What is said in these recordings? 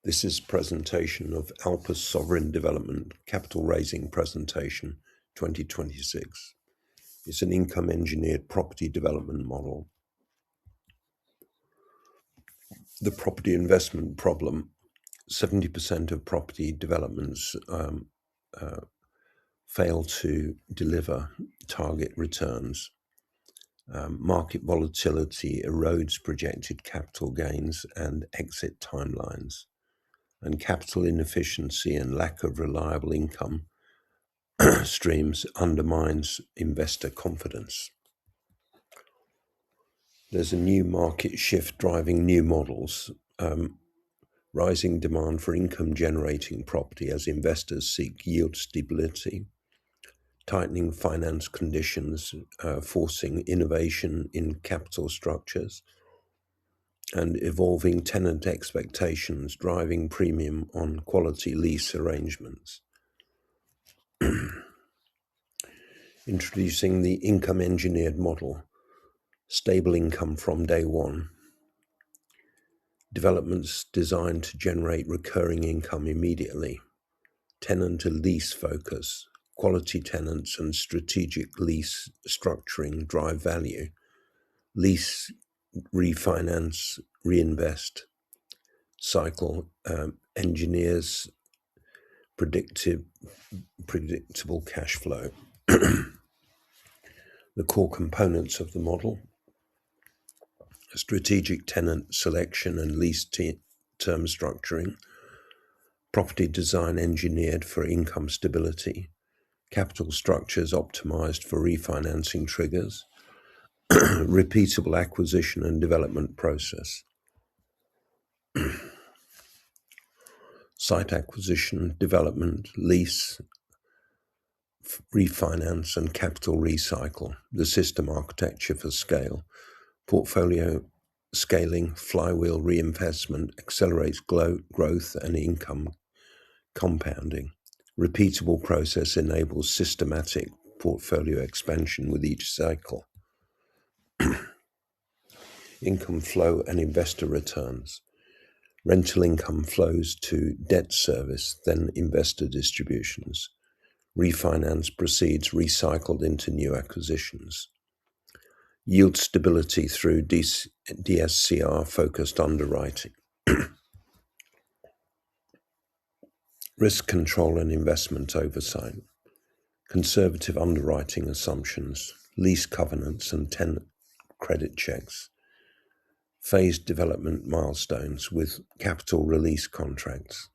This is a presentation of Alpus Sovereign Development Capital Raising Presentation 2026. It's an income engineered property development model. The property investment problem: 70% of property developments fail to deliver target returns. Market volatility erodes projected capital gains and exit timelines. And capital inefficiency and lack of reliable income streams undermines investor confidence. There's a new market shift driving new models, rising demand for income-generating property as investors seek yield stability, tightening finance conditions, forcing innovation in capital structures, and evolving tenant expectations driving premium on quality lease arrangements. Introducing the income engineered model: stable income from day one. Developments designed to generate recurring income immediately. Tenant to lease focus. Quality tenants and strategic lease structuring drive value. Lease, refinance, reinvest cycle engineers predictable cash flow. The core components of the model: strategic tenant selection and lease term structuring, property design engineered for income stability, capital structures optimized for refinancing triggers, repeatable acquisition and development process. Site acquisition, development, lease, refinance and capital recycle. The system architecture for scale. Portfolio scaling, flywheel reinvestment accelerates growth and income compounding. Repeatable process enables systematic portfolio expansion with each cycle. Income flow and investor returns. Rental income flows to debt service, then investor distributions. Refinance proceeds recycled into new acquisitions. Yield stability through DSCR-focused underwriting. Risk control and investment oversight. Conservative underwriting assumptions. Lease covenants and tenant credit checks. Phased development milestones with capital release contracts.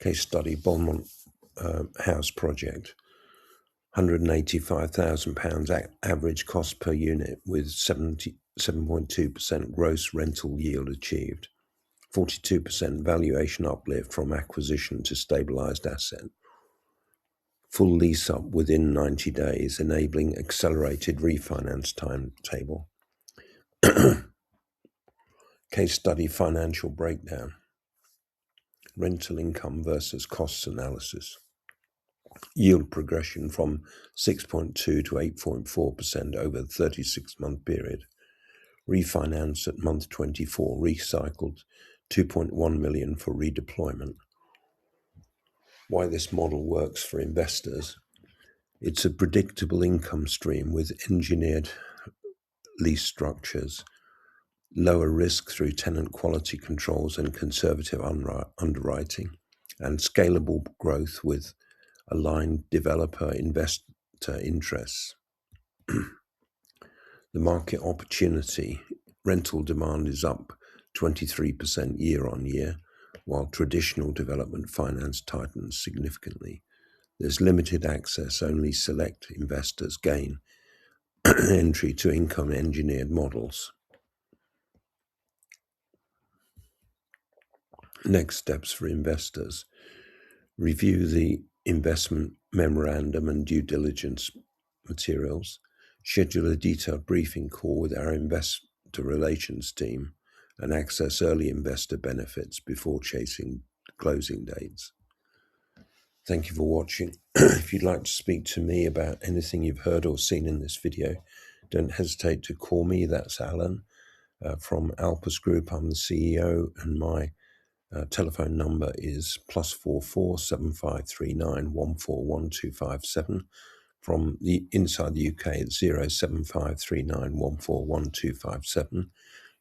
Case study: Belmont house project. £185,000 average cost per unit with 7.2% gross rental yield achieved. 42% valuation uplift from acquisition to stabilised asset. Full lease-up within 90 days, enabling accelerated refinance timetable. Case study: financial breakdown. Rental income versus costs analysis. Yield progression from 6.2 to 8.4% over the 36-month period. Refinance at month 24, recycled 2.1 million for redeployment. Why this model works for investors: it's a predictable income stream with engineered lease structures, lower risk through tenant quality controls and conservative underwriting, and scalable growth with aligned developer investor interests. The market opportunity: rental demand is up 23% year on year, while traditional development finance tightens significantly. There's limited access, only select investors gain entry to income engineered models. Next steps for investors: review the investment memorandum and due diligence materials, schedule a detailed briefing call with our investor relations team, and access early investor benefits before chasing closing dates. Thank you for watching. If you'd like to speak to me about anything you've heard or seen in this video, don't hesitate to call me. That's Alan from Alpus Group. I'm the CEO, and my Telephone number is +44 7539 141257. From the inside the UK, it's 07539 141257.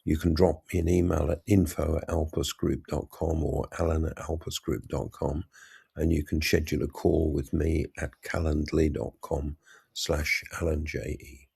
You can drop me an email at info@alpusgroup.com or alan@alpusgroup.com, and you can schedule a call with me at calendly.com/AlanJE.